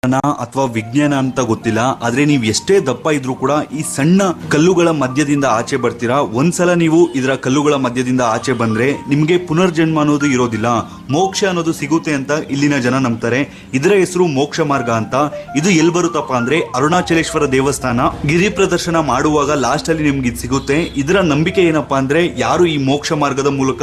ಅಥವಾ ವಿಜ್ಞಾನ ಅಂತ ಗೊತ್ತಿಲ್ಲ, ಆದ್ರೆ ನೀವು ಎಷ್ಟೇ ದಪ್ಪ ಇದ್ರೂ ಕೂಡ ಈ ಸಣ್ಣ ಕಲ್ಲುಗಳ ಮಧ್ಯದಿಂದ ಆಚೆ ಬರ್ತೀರಾ. ಒಂದ್ಸಲ ನೀವು ಇದರ ಕಲ್ಲುಗಳ ಮಧ್ಯದಿಂದ ಆಚೆ ಬಂದ್ರೆ ನಿಮ್ಗೆ ಪುನರ್ಜನ್ಮ ಅನ್ನೋದು ಇರೋದಿಲ್ಲ, ಮೋಕ್ಷ ಅನ್ನೋದು ಸಿಗುತ್ತೆ ಅಂತ ಇಲ್ಲಿನ ಜನ ನಂಬ್ತಾರೆ. ಇದರ ಹೆಸರು ಮೋಕ್ಷ ಮಾರ್ಗ ಅಂತ. ಇದು ಎಲ್ಲಿ ಬರುತ್ತಪ್ಪ ಅಂದ್ರೆ ಅರುಣಾಚಲೇಶ್ವರ ದೇವಸ್ಥಾನ. ಗಿರಿ ಪ್ರದರ್ಶನ ಮಾಡುವಾಗ ಲಾಸ್ಟ್ ಅಲ್ಲಿ ನಿಮ್ಗೆ ಇದು ಸಿಗುತ್ತೆ. ಇದರ ನಂಬಿಕೆ ಏನಪ್ಪಾ ಅಂದ್ರೆ ಯಾರು ಈ ಮೋಕ್ಷ ಮಾರ್ಗದ ಮೂಲಕ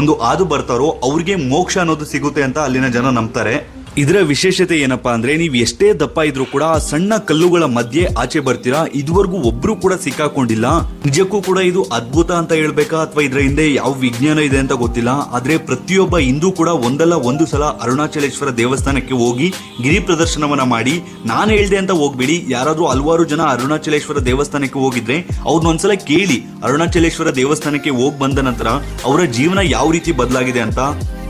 ಒಂದು ಹಾದು ಬರ್ತಾರೋ ಅವ್ರಿಗೆ ಮೋಕ್ಷ ಅನ್ನೋದು ಸಿಗುತ್ತೆ ಅಂತ ಅಲ್ಲಿನ ಜನ ನಂಬ್ತಾರೆ. ಇದರ ವಿಶೇಷತೆ ಏನಪ್ಪಾ ಅಂದ್ರೆ ನೀವು ಎಷ್ಟೇ ದಪ್ಪ ಇದ್ರೂ ಕೂಡ ಆ ಸಣ್ಣ ಕಲ್ಲುಗಳ ಮಧ್ಯೆ ಆಚೆ ಬರ್ತೀರಾ. ಇದುವರೆಗೂ ಒಬ್ರು ಕೂಡ ಸಿಕ್ಕಾಕೊಂಡಿಲ್ಲ. ನಿಜಕ್ಕೂ ಕೂಡ ಇದು ಅದ್ಭುತ ಅಂತ ಹೇಳ್ಬೇಕಾ ಅಥವಾ ಇದರ ಹಿಂದೆ ಯಾವ ವಿಜ್ಞಾನ ಇದೆ ಅಂತ ಗೊತ್ತಿಲ್ಲ. ಆದ್ರೆ ಪ್ರತಿಯೊಬ್ಬ ಹಿಂದೂ ಕೂಡ ಒಂದಲ್ಲ ಒಂದು ಸಲ ಅರುಣಾಚಲೇಶ್ವರ ದೇವಸ್ಥಾನಕ್ಕೆ ಹೋಗಿ ಗಿರಿ ಪ್ರದರ್ಶನವನ್ನ ಮಾಡಿ. ನಾನು ಹೇಳ್ದೆ ಅಂತ ಹೋಗ್ಬೇಡಿ. ಯಾರಾದ್ರೂ ಹಲವಾರು ಜನ ಅರುಣಾಚಲೇಶ್ವರ ದೇವಸ್ಥಾನಕ್ಕೆ ಹೋಗಿದ್ರೆ ಅವ್ರನ್ನೊಂದ್ಸಲ ಕೇಳಿ, ಅರುಣಾಚಲೇಶ್ವರ ದೇವಸ್ಥಾನಕ್ಕೆ ಹೋಗಿ ಬಂದ ನಂತರ ಅವರ ಜೀವನ ಯಾವ ರೀತಿ ಬದಲಾಗಿದೆ ಅಂತ.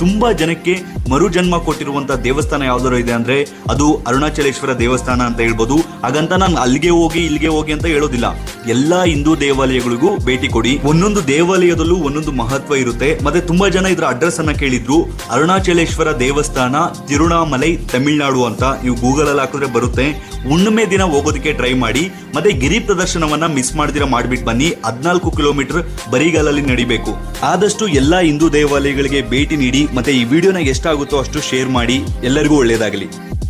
ತುಂಬಾ ಜನಕ್ಕೆ ಮರು ಜನ್ಮ ಕೊಟ್ಟಿರುವಂತಹ ದೇವಸ್ಥಾನ ಯಾವ್ದಾರು ಇದೆ ಅಂದ್ರೆ ಅದು ಅರುಣಾಚಲೇಶ್ವರ ದೇವಸ್ಥಾನ ಅಂತ ಹೇಳ್ಬೋದು. ಹಾಗಂತ ನಾನು ಅಲ್ಲಿಗೆ ಹೋಗಿ ಇಲ್ಲಿಗೆ ಹೋಗಿ ಅಂತ ಹೇಳೋದಿಲ್ಲ. ಎಲ್ಲಾ ಹಿಂದೂ ದೇವಾಲಯಗಳಿಗೂ ಭೇಟಿ ಕೊಡಿ. ಒಂದೊಂದು ದೇವಾಲಯದಲ್ಲೂ ಒಂದೊಂದು ಮಹತ್ವ ಇರುತ್ತೆ. ಮತ್ತೆ ತುಂಬಾ ಜನ ಇದ್ರ ಅಡ್ರೆಸ್ ಅನ್ನ ಕೇಳಿದ್ರು. ಅರುಣಾಚಲೇಶ್ವರ ದೇವಸ್ಥಾನ, ತಿರುಣಾಮಲೈ, ತಮಿಳುನಾಡು ಅಂತ ನೀವು ಗೂಗಲ್ ಅಲ್ಲಿ ಹಾಕಿದ್ರೆ ಬರುತ್ತೆ. ಹುಣ್ಣಿಮೆ ದಿನ ಹೋಗೋದಕ್ಕೆ ಟ್ರೈ ಮಾಡಿ. ಮತ್ತೆ ಗಿರಿ ಪ್ರದರ್ಶನವನ್ನ ಮಿಸ್ ಮಾಡ್ದಿರ ಮಾಡ್ಬಿಟ್ಟು ಬನ್ನಿ. 14 ಕಿಲೋಮೀಟರ್ ಬರಿಗಾಲಲ್ಲಿ ನಡಿಬೇಕು. ಆದಷ್ಟು ಎಲ್ಲಾ ಹಿಂದೂ ದೇವಾಲಯಗಳಿಗೆ ಭೇಟಿ ನೀಡಿ. ಮತ್ತೆ ಈ ವಿಡಿಯೋನ ಎಷ್ಟಾಗುತ್ತೋ ಅಷ್ಟು ಶೇರ್ ಮಾಡಿ. ಎಲ್ಲರಿಗೂ ಒಳ್ಳೇದಾಗಲಿ.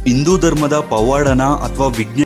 ಹಿಂದೂ ಧರ್ಮದ ಪವಾಡನ ಅಥವಾ ವಿಜ್ಞಾನ